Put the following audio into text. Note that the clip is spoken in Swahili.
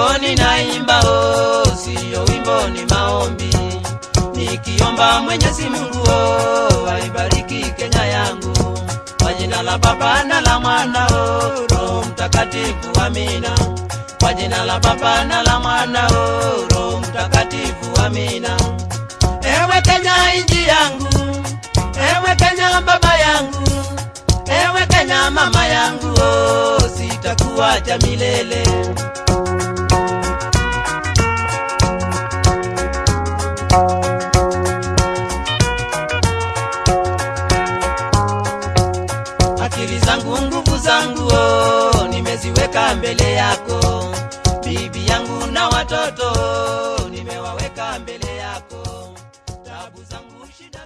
wimbo ninaimba sio wimbo ni maombi, nikiomba Mwenyezi Mungu aibariki Kenya yangu. Kwa jina la Baba na la Mwana Roho Mtakatifu, amina. Kwa jina la Baba na la Mwana Roho Mtakatifu, amina. Ewe Kenya inji yangu, ewe Kenya baba yangu, ewe Kenya mama yangu, sitakuacha milele. Akili zangu, nguvu zangu, nimeziweka mbele yako. Bibi yangu na watoto nimewaweka mbele yako. Tabu zangu, shida